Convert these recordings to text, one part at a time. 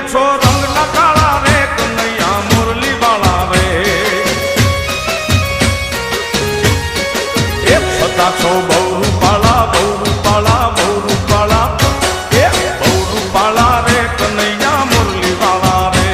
છો રંગ ના કાળા રે કનૈયા મુરલી વાળા રે એ છતાં છો બહુ રૂપાળા બહુ રૂપાળા બહુ રૂપાળા એ બહુ રૂપાળા રે કનૈયા મુરલી વાળા રે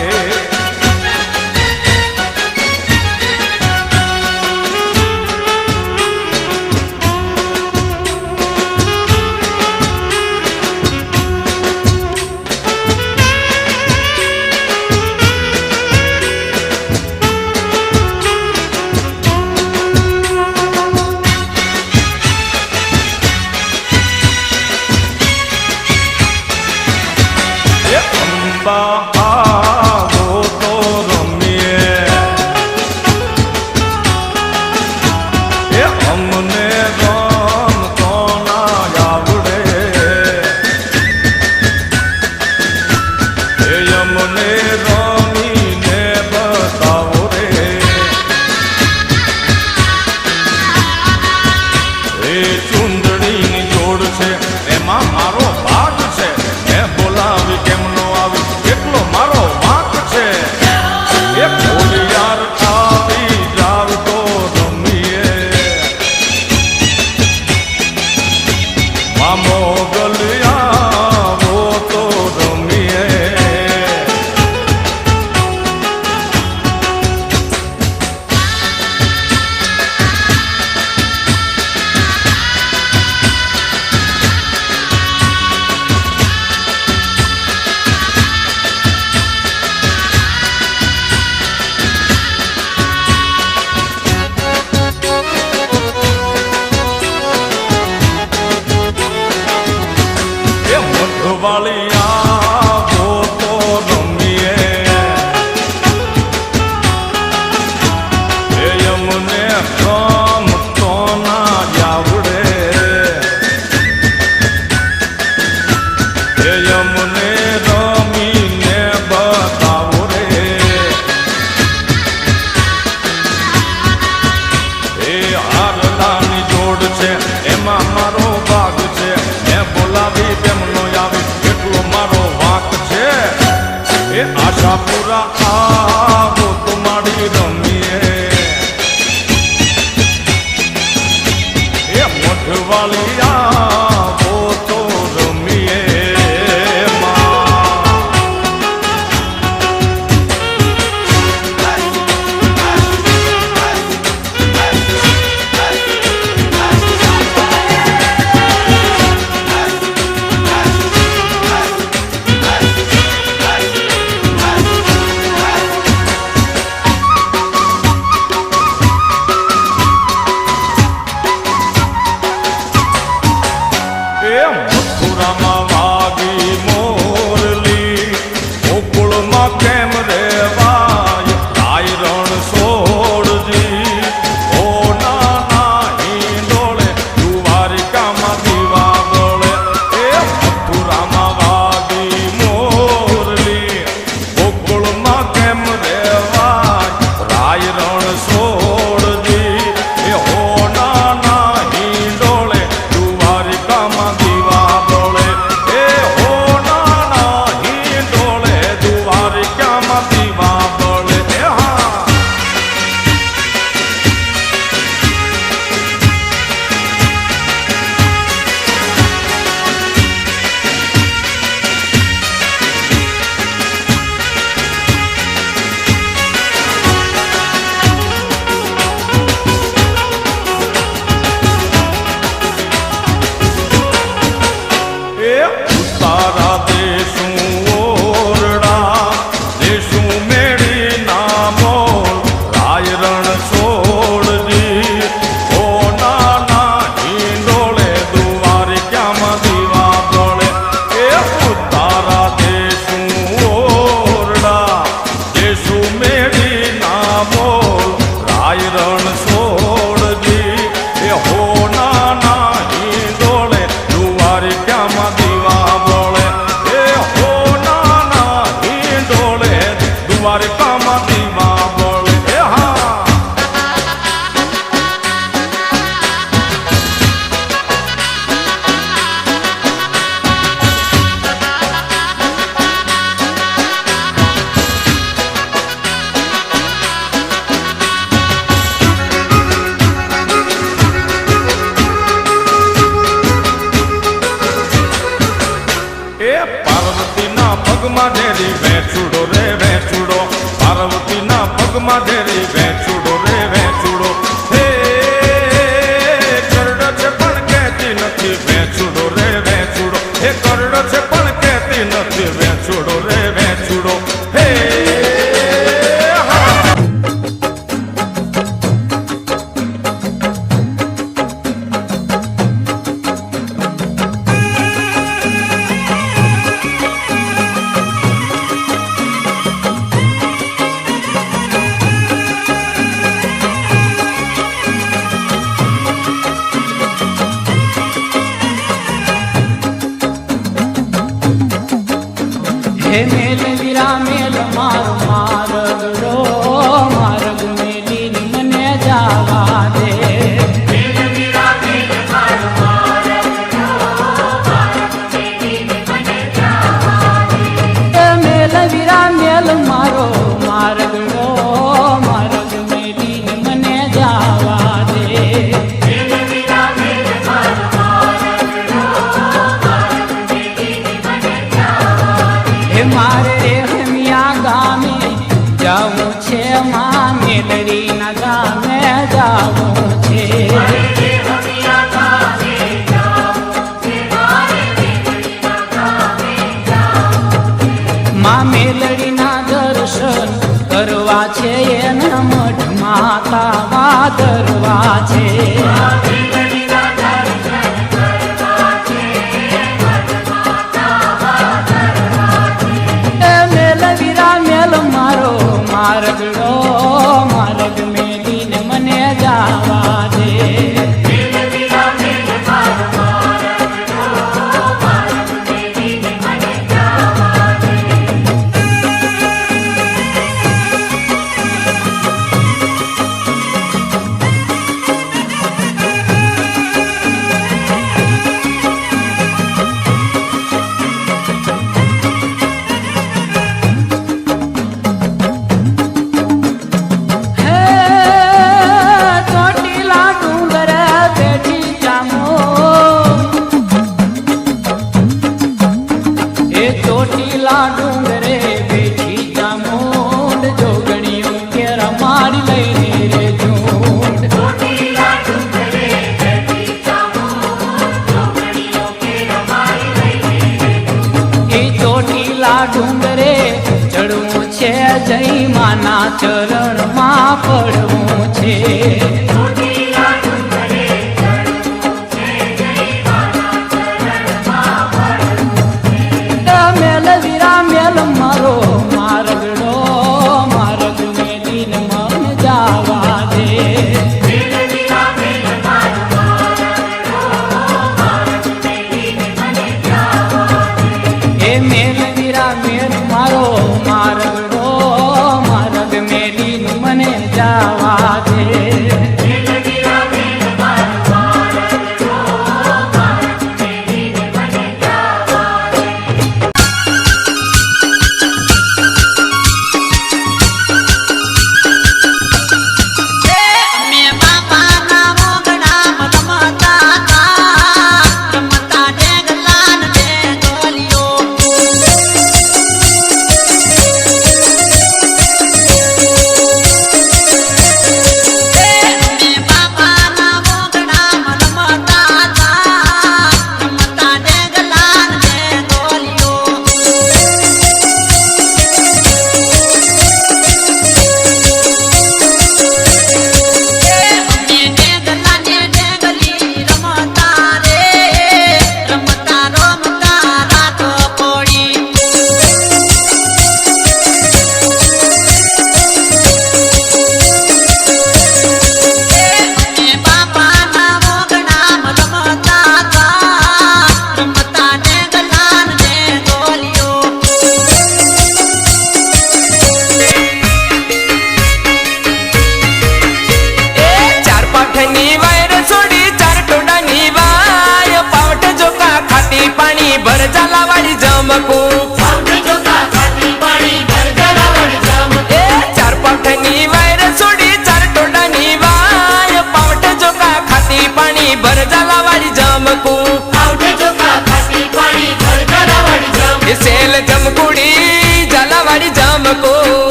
આવો તો રમીએ એ અમને રમતો ના આવડે એ અમને રમીને બતાવો રે એ ચૂંદડીની જોડ છે એમાં મારો ભાગ છે એ બોલાવી કેમનો આવી એટલો મારો વાંક છે એ યાર આવી જાવ તો રમીએ મામો ગલિયાવો તો રમીએ વાળિયાવો તો રમીએ એ અમને રમતો ના આવડે એ અમને રમીને બતાવો રે એ હારલાની જોડ છે એમાં મારો ભાગ છે એ બોલાવી તેમનો આવી મારો વાંક છે એ આશાપુરા આવો તમારી રમીએ એ મોઢવાળી આવો તો રમીએ મા પગમાં ઢેરી વેચુડો રે વેચુડો, પાર્વતીના પગમાં ઢેરી વેચુડો રે વેચુડો. હે કરડો છે પણ કહેતી નથી વેચુડો રે વેચુડો, હે કરડો છે પણ કહેતી નથી વેચુડો રે વેચુડો. હે હે મેલ વીરા મેલ મારો મારગડો, માર્ગ મેલીને મને જાવા દે. મેલ વીરા મેલ મારો મારગડો, માર્ગ મેલીને મને જાવા દે. મેલ વીરા મેલ મારો મારગડો, માર્ગ મેલીને મને જાવા દે. મેલ વીરા મેલ મારો મારગડો, માર્ગ મેલીને મને જાવા દે. મારે રેહમિયા ગામે જાવું છે, માં મેલડીના ગામે જાવું છે. માં મેલડીના દર્શન કરવા છે, એના મઠ માતા ધરવા છે. મારગડો માર્ગ મેલીને મને જાવા દે. ચોટીલા ડુંગરે બેઠી ચામુંડ, જોગણીઓ કેરા મારી લઈને રે ઝૂંડ. ચોટીલા ડુંગરે બેઠી ચામુંડ, જોગણીઓ કેરા મારી લઈને રે ઝૂંડ. એ ચોટીલા ડુંગરે ચડવું છે, જય માના ચરણમાં પડવું છે. મારો મારગડો માર્ગ મેલીને મન જાવા દે. હે મેલ વીરા મેલ મારો મારગડો, માર્ગ મેલીને મને જાવા દે.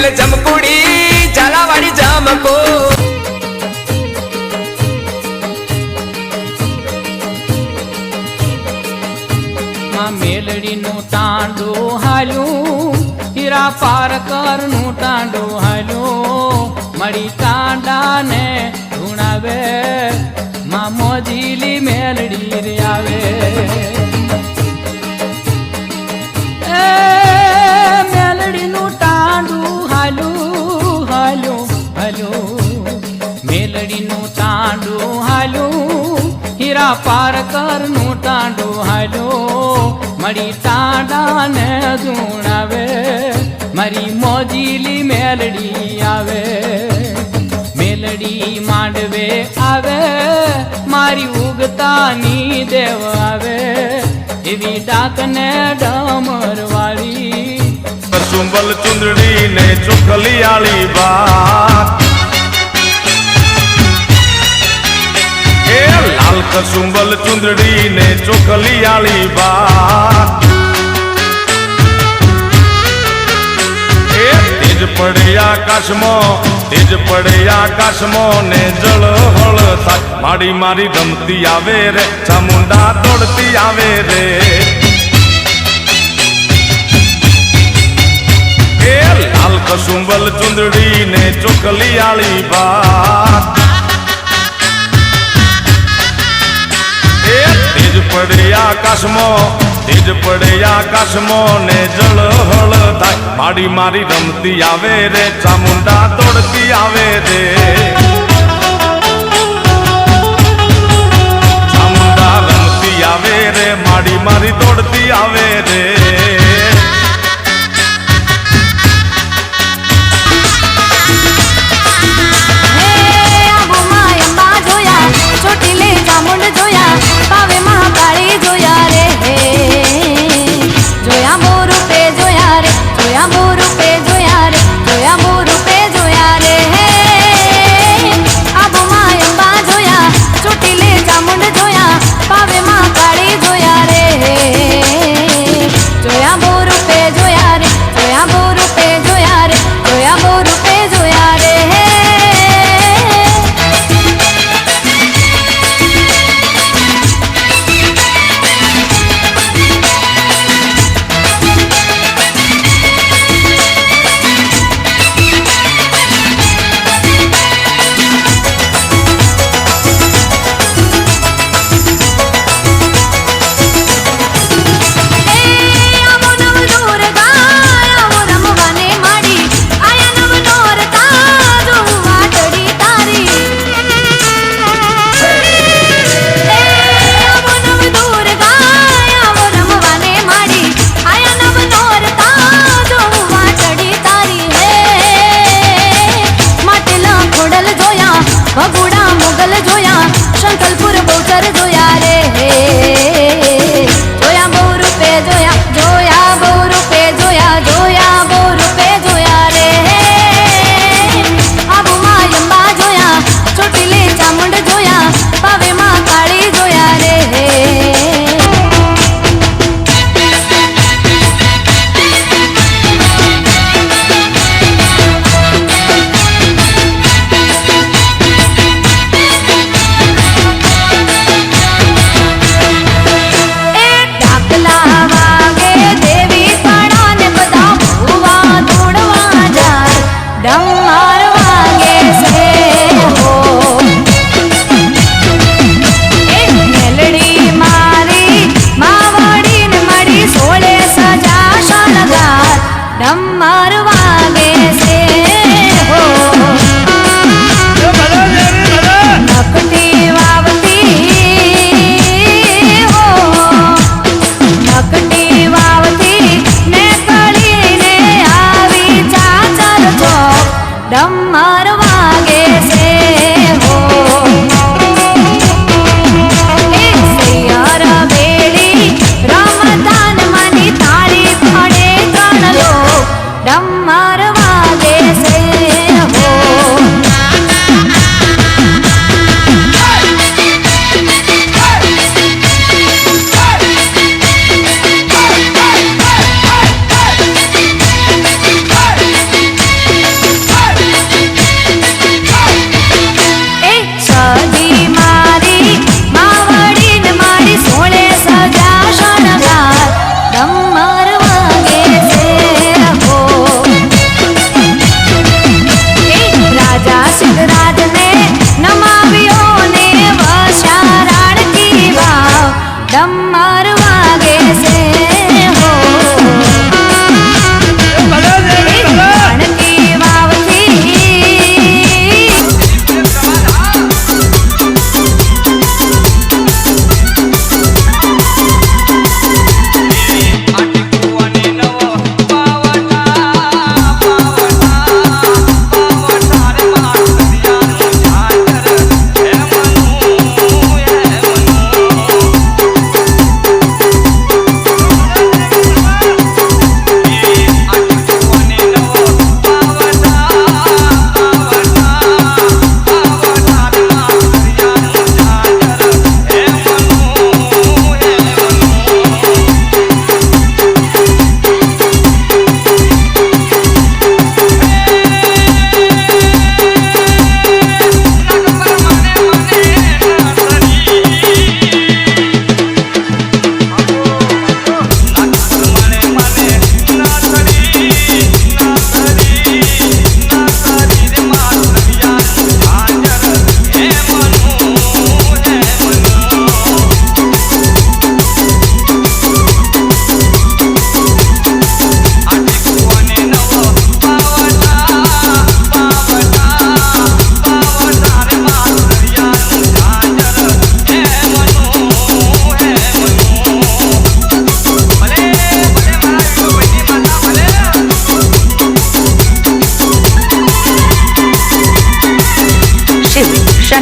મેલ જમકુડી ઝાલાવાડી જમકો મેલડીનું તાંડું હાલ્યું હીરા પારકરનું તાંડું હાલ્યું મળી તાંડાને ધૂણાવે માં મોજીલી મેલડી રે આવે એ મેલડીનું તાંડું હાલ્યું હાલ્યું હાલ્યું મેલડીનું તાંડું હાલ્યું હીરા પારકરનું તાંડું હાલ્યું મળી તાંડાને ધૂણાવે મારી મોજીલી મેલડી આવે મેલડી માંડવે આવે મારી ઉગતાની દેવ આવે એવી ડાકને ડમર વાળી કસુંબલ ચુંદડી ને ચોખલિયાળી વાત એ લાલ કસુંબલ ચુંદડી ને ચોખલિયાળી વાત એ તેજ પડે આકાશમાં ને જળ હળ થાય માડી મારી રમતી આવે રે ચામુંડા દોડતી આવે રે એ લાલ કસુંબલ ચુંદડી ને ચોખલિયાળી વાત તેજ પડે આકાશમાં ને જળ હળ થાય માડી મારી રમતી આવે રે ચામુંડા દોડતી આવે રે ચામુંડા રમતી આવે રે માડી મારી દોડતી આવે રે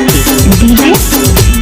practice. DJ